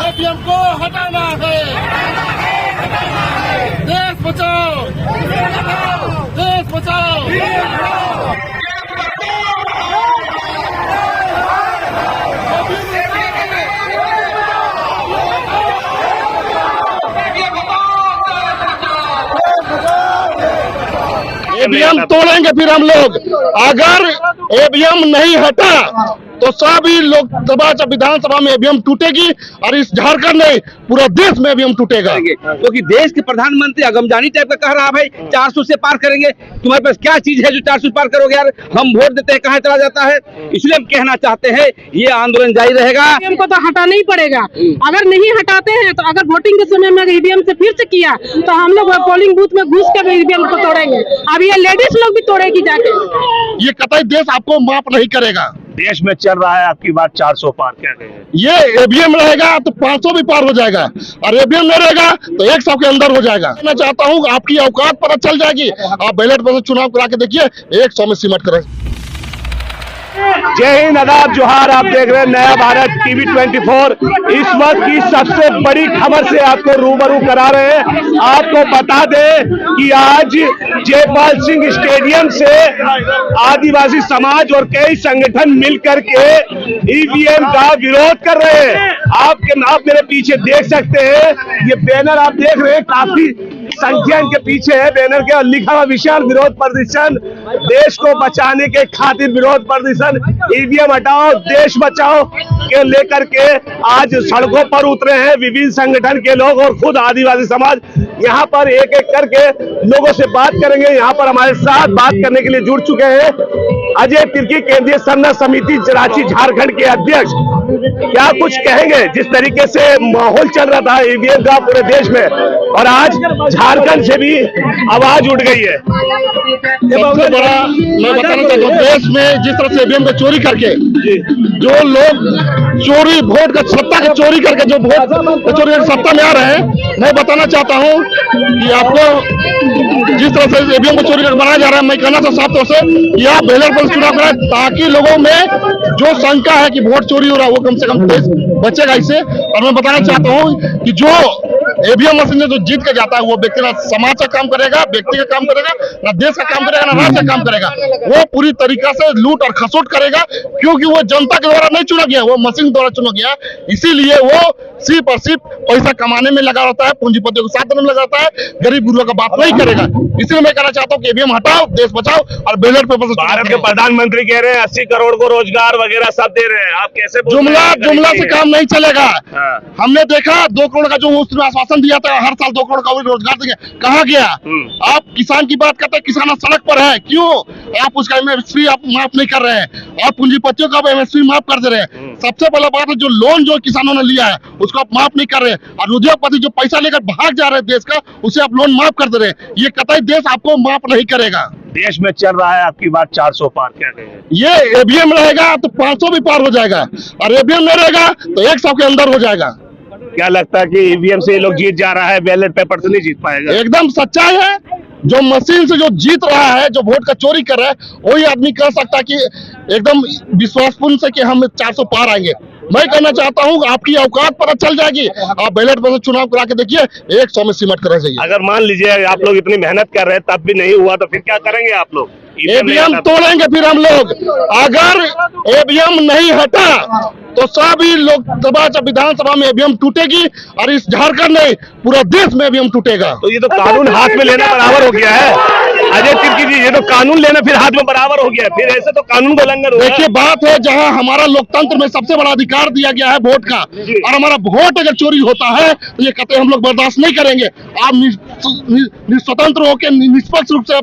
EVM को हटाना है। देश बचाओ, देश बचाओ। ईवीएम तोड़ेंगे फिर हम लोग। अगर ईवीएम नहीं हटा तो सभी लोकसभा विधानसभा में ईवीएम टूटेगी और इस झारखंड में पूरा देश में ईवीएम टूटेगा। क्योंकि देश के प्रधानमंत्री अगमजानी टाइप का कह रहा भाई 400 से पार करेंगे। तुम्हारे पास क्या चीज है जो 400 पार करोगे यार? हम वोट देते हैं कहाँ चला जाता है। इसलिए हम कहना चाहते हैं ये आंदोलन जारी रहेगा। ईवीएम को तो हटाना ही पड़ेगा। अगर नहीं हटाते हैं तो अगर वोटिंग के समय में ईवीएम से फिर से किया तो हम लोग पोलिंग बूथ में घुस कर ईवीएम को तोड़ेंगे। अब ये लेडीज लोग भी तोड़ेगी जाके। ये कतई देश आपको माफ नहीं करेगा। देश में चल रहा है आपकी बात 400 पार क्या कहें? ये ईवीएम रहेगा तो 500 भी पार हो जाएगा और ईवीएम नहीं रहेगा तो 100 के अंदर हो जाएगा। मैं चाहता हूँ आपकी औकात पता चल जाएगी। आप बैलेट पर चुनाव करा के देखिए 100 में सिमट करें। जय हिंद, आदाब, जोहार। आप देख रहे हैं नया भारत टीवी 24। इस वक्त की सबसे बड़ी खबर से आपको रूबरू करा रहे हैं। आपको बता दें कि आज जयपाल सिंह स्टेडियम से आदिवासी समाज और कई संगठन मिलकर के ईवीएम का विरोध कर रहे हैं। आप मेरे पीछे देख सकते हैं, ये बैनर आप देख रहे हैं, काफी संख्या इनके पीछे है बैनर के, और लिखा हुआ विशाल विरोध प्रदर्शन, देश को बचाने के खातिर विरोध प्रदर्शन, ईवीएम हटाओ देश बचाओ के लेकर के आज सड़कों पर उतरे हैं विभिन्न संगठन के लोग और खुद आदिवासी समाज। यहाँ पर एक एक करके लोगों से बात करेंगे। यहाँ पर हमारे साथ बात करने के लिए जुड़ चुके हैं अजय तिर्की, केंद्रीय सरना समिति रांची झारखंड के अध्यक्ष। क्या कुछ कहेंगे जिस तरीके से माहौल चल रहा था ईवीएम का पूरे देश में, और आज झारखंड से भी आवाज उठ गई है? सबसे बड़ा मैं बताना चाहता हूँ, देश में जिस तरह से ईवीएम को चोरी करके जो लोग चोरी वोट का सत्ता की चोरी करके जो वोट चोरी सत्ता में आ रहे हैं, मैं बताना चाहता हूँ कि आपको जिस तरह से ईवीएम को चोरी करके बनाया जा रहा है, मैं कहना चाहता साफ तौर से कि आप बैलेट पर चुनाव कराएं ताकि लोगों में जो शंका है कि वोट चोरी हो रहा है वो कम से कम बचेगा इससे। और मैं बताना चाहता हूँ कि जो ईवीएम मशीन में जो जीत के जाता है वो व्यक्ति ना समाज का काम करेगा, व्यक्ति का काम करेगा, ना देश का काम करेगा, ना राज्य का काम करेगा। वो पूरी तरीका से लूट और खसोट करेगा क्योंकि वो जनता के द्वारा नहीं चुना गया, वो मशीन द्वारा चुना गया। इसीलिए वो सिर्फ और सिर्फ पैसा कमाने में लगा रहता है, पूंजीपतियों को साथ देने में लगा रहता है, गरीब गुरुओं का बात नहीं करेगा। इसलिए मैं कहना चाहता हूँ कि ईवीएम हटाओ, देश बचाओ और बैलेट पेपर से। भारत के प्रधानमंत्री कह रहे हैं 80 करोड़ को रोजगार वगैरह सब दे रहे हैं, आप कैसे जुमला से काम नहीं चलेगा। हमने देखा 2 करोड़ का जो उसने आश्वासन दिया था, हर साल 2 करोड़ का रोजगार देंगे, कहाँ गया? आप किसान की बात करते हैं, किसान सड़क पर है, क्यों? आप उसका एमएसपी आप माफ नहीं कर रहे हैं, आप पूंजीपतियों का एमएसपी माफ कर दे रहे हैं। सबसे पहला बात है जो लोन जो किसानों ने लिया है उसको आप माफ नहीं कर रहे हैं, और उद्योगपति जो पैसा लेकर भाग जा रहे हैं देश का, उसे आप लोन माफ कर दे रहे हैं। ये कतई देश आपको माफ नहीं करेगा। देश में चल रहा है आपकी बात 400 पार क्या कहें? ये ईवीएम रहेगा तो 500 भी पार हो जाएगा और ईवीएम नहीं रहेगा तो 100 के अंदर हो जाएगा। क्या लगता है कि ईवीएम से ये लोग जीत जा रहा है, बैलेट पेपर से नहीं जीत पाएगा? एकदम सच्चाई है। जो मशीन से जो जीत रहा है, जो वोट का चोरी कर रहा है, वही आदमी कह सकता है कि एकदम विश्वासपूर्ण से कि हम 400 पार आएंगे। मैं कहना चाहता हूँ आपकी औकात पता चल जाएगी। आप बैलेट पर चुनाव करा के देखिए 100 में सिमट कर जाइए। अगर मान लीजिए आप लोग इतनी मेहनत कर रहे हैं तब भी नहीं हुआ तो फिर क्या करेंगे आप लोग? ईवीएम तोड़ेंगे फिर हम लोग। अगर ईवीएम नहीं हटा तो सभी लोकसभा विधानसभा में ईवीएम टूटेगी और इस झारखंड में पूरा देश में ईवीएम टूटेगा। तो ये तो कानून हाथ में लेना बराबर हो गया है अजय तिर्की जी, ये तो कानून लेना फिर हाथ में बराबर हो गया, फिर ऐसे तो कानून का उल्लंघन होगा। देखिए बात है, जहां हमारा लोकतंत्र में सबसे बड़ा अधिकार दिया गया है वोट का, और हमारा वोट अगर चोरी होता है तो ये कहते हम लोग बर्दाश्त नहीं करेंगे। आप स्वतंत्र होकर निष्पक्ष रूप से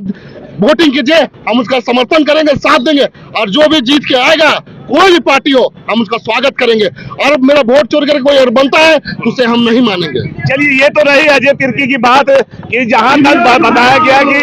वोटिंग कीजिए, हम उसका समर्थन करेंगे, साथ देंगे, और जो भी जीत के आएगा कोई भी पार्टी हो हम उसका स्वागत करेंगे, और मेरा वोट चोरी करके कोई और बनता है तो उसे हम नहीं मानेंगे। चलिए, ये तो रही अजय तिर्की की बात कि जहां तक बताया गया कि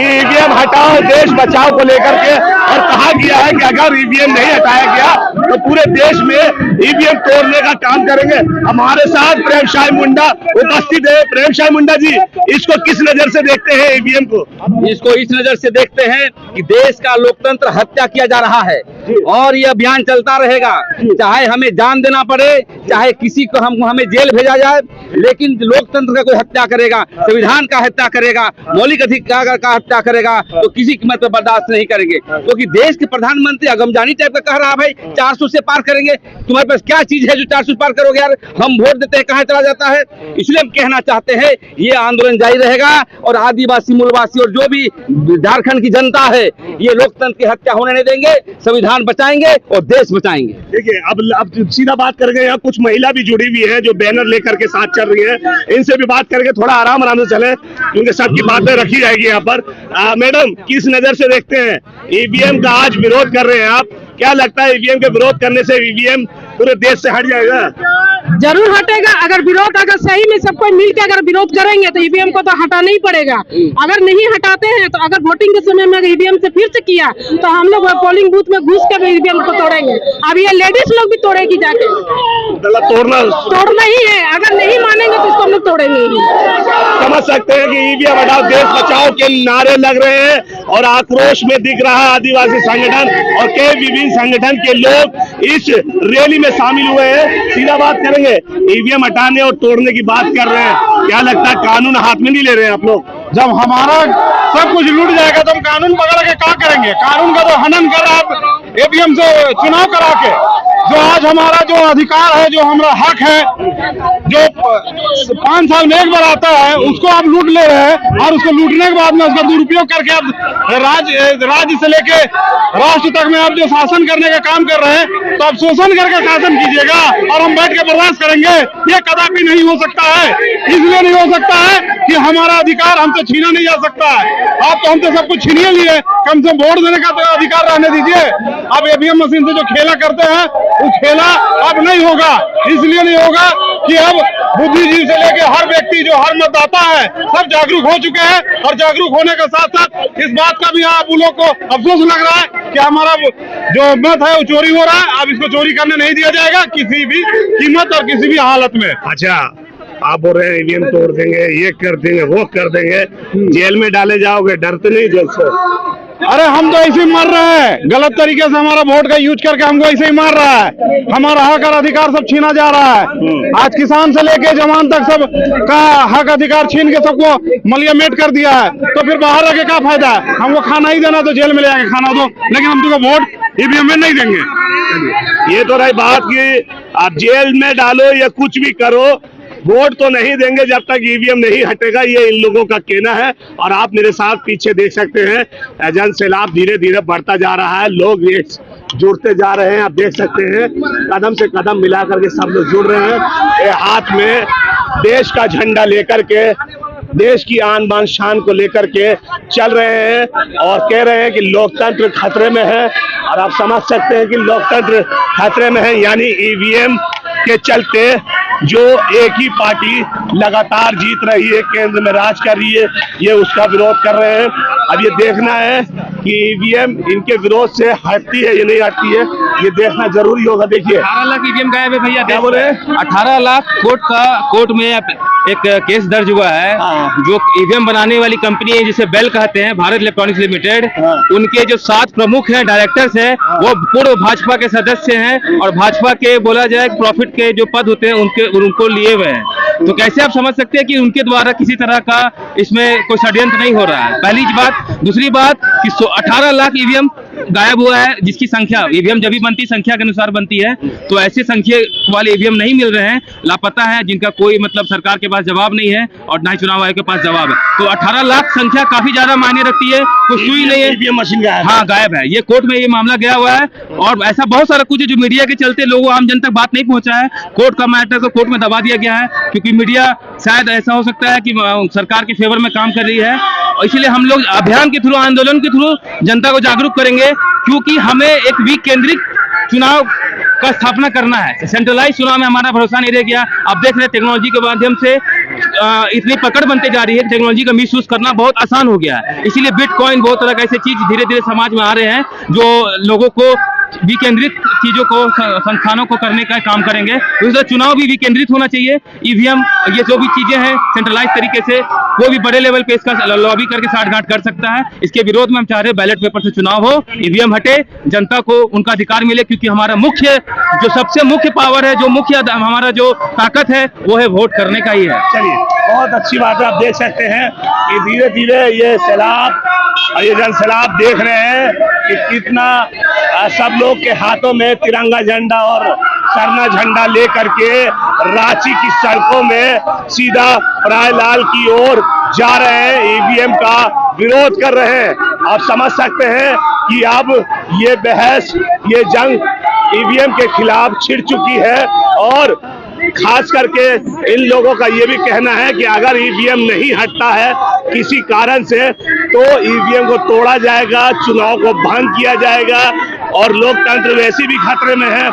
ईवीएम हटाओ देश बचाओ को लेकर के, और कहा गया है कि अगर ईवीएम नहीं हटाया गया तो पूरे देश में ईवीएम तोड़ने का काम करेंगे। हमारे साथ प्रेमशाह मुंडा उपस्थित है। प्रेमशाह मुंडा जी, इसको किस नजर से देखते हैं ईवीएम को? इसको इस नजर से देखते हैं कि देश का लोकतंत्र हत्या किया जा रहा है और ये अभियान चलता रहेगा, चाहे हमें जान देना पड़े, चाहे किसी को हमें जेल भेजा जाए, लेकिन लोकतंत्र का कोई हत्या करेगा, संविधान का हत्या करेगा, मौलिक अधिकार का हत्या करेगा तो किसी कीमत पर बर्दाश्त नहीं करेंगे। क्योंकि देश के प्रधानमंत्री अगमजानी टाइप का कह रहा है, भाई 400 से पार करेंगे, तुम्हारे पास क्या चीज है जो 400 पार करोगे यार, हम वोट देते हैं कहाँ चला जाता है। इसलिए हम कहना चाहते हैं ये आंदोलन जारी रहेगा और आदिवासी मूलवासी और जो भी झारखंड की जनता है ये लोकतंत्र की हत्या होने नहीं देंगे, संविधान बचाएंगे और देश बचाएंगे। देखिए, अब सीधा बात करेंगे, यहाँ कुछ महिला भी जुड़ी हुई है जो बैनर लेकर के साथ चल रही है, इनसे भी बात करके थोड़ा आराम से चले क्योंकि सबकी बातें रखी जाएगी यहाँ पर। मैडम, किस नजर से देखते हैं ईवीएम का आज विरोध कर रहे हैं आप? क्या लगता है ईवीएम के विरोध करने से ईवीएम पूरे देश से हट जाएगा? जरूर हटेगा। अगर विरोध अगर सही में सबको मिलकर अगर विरोध करेंगे तो ईवीएम को तो हटाना ही पड़ेगा। अगर नहीं हटाते हैं तो अगर वोटिंग के समय में ईवीएम से फिर से किया तो हम लोग पोलिंग बूथ में घुस के ईवीएम को तोड़ेंगे। अब ये लेडीज लोग भी तोड़ेगी जाके, तोड़ना ही है। अगर नहीं मानेंगे तो इसको हम लोग तोड़ेंगे ही। समझ सकते हैं कि ईवीएम हटाओ देश बचाओ के नारे लग रहे हैं और आक्रोश में दिख रहा है आदिवासी संगठन और कई विभिन्न संगठन के लोग इस रैली में शामिल हुए हैं। सीधा बात करेंगे, ईवीएम हटाने और तोड़ने की बात कर रहे हैं, क्या लगता है कानून हाथ में नहीं ले रहे हैं आप लोग? जब हमारा सब कुछ लूट जाएगा तो हम कानून पकड़ के क्या करेंगे? कानून का तो हनन कर रहा है ईवीएम से चुनाव करा के। जो आज हमारा जो अधिकार है, जो हमारा हक है, जो 5 साल में एक बार आता है, उसको आप लूट ले रहे हैं और उसको लूटने के बाद में उसका दुरुपयोग करके आप राज्य से लेके राष्ट्र तक में आप जो शासन करने का काम कर रहे हैं तो आप शोषण करके शासन कीजिएगा और हम बैठ के बर्दाश्त करेंगे? ये कदापि नहीं हो सकता है। इसलिए नहीं हो सकता है कि हमारा अधिकार हमसे छीना नहीं जा सकता है। आप तो हमसे सब कुछ छीनिए लिए, कम से कम वोट देने का तो अधिकार रहने दीजिए। अब ईवीएम मशीन से जो खेला करते हैं वो खेला अब नहीं होगा। इसलिए नहीं होगा कि अब बुद्धिजीवी से लेके हर व्यक्ति जो हर मतदाता है सब जागरूक हो चुके हैं और जागरूक होने के साथ साथ इस बात का भी यहाँ आप लोग को अफसोस लग रहा है कि हमारा जो मत है वो चोरी हो रहा है। अब इसको चोरी करने नहीं दिया जाएगा किसी भी कीमत और किसी भी हालत में। अच्छा, आप बोल रहे हैं ईवीएम तोड़ देंगे, ये कर देंगे, वो कर देंगे, जेल में डाले जाओगे, डरते नहीं जेल से? अरे हम तो ऐसे ही मर रहे हैं, गलत तरीके से हमारा वोट का यूज करके हमको ऐसे ही मार रहा है। हमारा हक और अधिकार सब छीना जा रहा है। आज किसान से लेके जवान तक सब का हक अधिकार छीन के सबको मलियामेट कर दिया है। तो फिर बाहर रह के क्या फायदा है? हमको खाना ही देना तो जेल में ले जाके खाना दो, लेकिन हम तुमको वोट ईवीएम में नहीं देंगे। ये तो रही बात कि आप जेल में डालो या कुछ भी करो, वोट तो नहीं देंगे जब तक ईवीएम नहीं हटेगा। ये इन लोगों का कहना है और आप मेरे साथ पीछे देख सकते हैं जन सैलाब धीरे धीरे बढ़ता जा रहा है, लोग जुड़ते जा रहे हैं। आप देख सकते हैं कदम से कदम मिला करके सब लोग जुड़ रहे हैं। ये हाथ में देश का झंडा लेकर के, देश की आन बान शान को लेकर के चल रहे हैं और कह रहे हैं कि लोकतंत्र खतरे में है। और आप समझ सकते हैं कि लोकतंत्र खतरे में है, यानी ईवीएम के चलते जो एक ही पार्टी लगातार जीत रही है, केंद्र में राज कर रही है, ये उसका विरोध कर रहे हैं। अब ये देखना है कि ईवीएम इनके विरोध से हटती है या नहीं हटती है, ये देखना जरूरी होगा। देखिए 18 लाख ईवीएम गायब है भैया। क्या बोले? 18 लाख कोर्ट में एक केस दर्ज हुआ है। जो ईवीएम बनाने वाली कंपनी है जिसे बेल कहते हैं, भारत इलेक्ट्रॉनिक्स लिमिटेड, उनके जो 7 प्रमुख हैं, डायरेक्टर्स हैं, वो पूर्व भाजपा के सदस्य हैं और भाजपा के बोला जाए प्रॉफिट के जो पद होते हैं उनको लिए हुए हैं। तो कैसे आप समझ सकते हैं कि उनके द्वारा किसी तरह का इसमें कोई षड्यंत्र नहीं हो रहा है? पहली बात। दूसरी बात कि 18 लाख ईवीएम गायब हुआ है, जिसकी संख्या ईवीएम जब भी बनती संख्या के अनुसार बनती है, तो ऐसे संख्या वाले ईवीएम नहीं मिल रहे हैं, लापता है, जिनका कोई मतलब सरकार के पास जवाब नहीं है और ना ही चुनाव आयोग के पास जवाब है। तो 18 लाख संख्या काफी ज्यादा मायने रखती है, कुछ सुई नहीं है। ईवीएम मशीन गायब, हाँ गायब है। ये कोर्ट में ये मामला गया हुआ है और ऐसा बहुत सारा कुछ है जो मीडिया के चलते लोगों आम जन तक बात नहीं पहुंचा है। कोर्ट का मैटर को कोर्ट में दबा दिया गया है क्योंकि मीडिया शायद ऐसा हो सकता है कि सरकार के फेवर में काम कर रही है। और इसीलिए हम लोग अभियान के थ्रू, आंदोलन के थ्रू जनता को जागरूक करेंगे, क्योंकि हमें एक चुनाव का स्थापना करना है। सेंट्रलाइज चुनाव में हमारा भरोसा नहीं रह गया। आप देख रहे हैं टेक्नोलॉजी के माध्यम से इतनी पकड़ बनते जा रही है, टेक्नोलॉजी का मिसयूज करना बहुत आसान हो गया है। इसीलिए बिटकॉइन, बहुत तरह के ऐसे चीज धीरे धीरे समाज में आ रहे हैं जो लोगों को विकेंद्रित चीजों को, संस्थानों को करने का काम करेंगे। उसी तरह चुनाव भी विकेंद्रित होना चाहिए। ईवीएम, ये जो भी चीजें हैं सेंट्रलाइज तरीके से, वो भी बड़े लेवल पे इसका लॉबी करके साठगांठ कर सकता है। इसके विरोध में हम चाह रहे हैं बैलेट पेपर से चुनाव हो, ईवीएम हटे, जनता को उनका अधिकार मिले, क्योंकि हमारा मुख्य, जो सबसे मुख्य पावर है, जो मुख्य हमारा जो ताकत है, वो है वोट करने का ही है। चलिए, बहुत अच्छी बात है। आप देख सकते हैं कि धीरे धीरे ये सैलाब और ये जन सैलाब देख रहे हैं कि कितना सब लोग के हाथों में तिरंगा झंडा और सरना झंडा लेकर के रांची की सड़कों में सीधा प्रायलाल की ओर जा रहे हैं, ईवीएम का विरोध कर रहे हैं। आप समझ सकते हैं कि अब ये बहस, ये जंग ईवीएम के खिलाफ छिड़ चुकी है और खास करके इन लोगों का ये भी कहना है कि अगर ईवीएम नहीं हटता है किसी कारण से तो ईवीएम को तोड़ा जाएगा, चुनाव को भंग किया जाएगा और लोकतंत्र वैसे भी खतरे में है।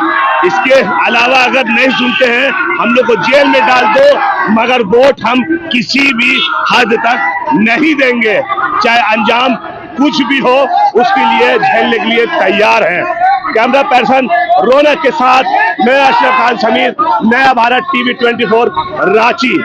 इसके अलावा अगर नहीं सुनते हैं हम लोग को जेल में डाल दो, मगर वोट हम किसी भी हद तक नहीं देंगे, चाहे अंजाम कुछ भी हो, उसके लिए झेलने के लिए तैयार हैं। कैमरा पर्सन रौनक के साथ मैं अशरफ खान समीर, नया भारत टीवी 24 रांची।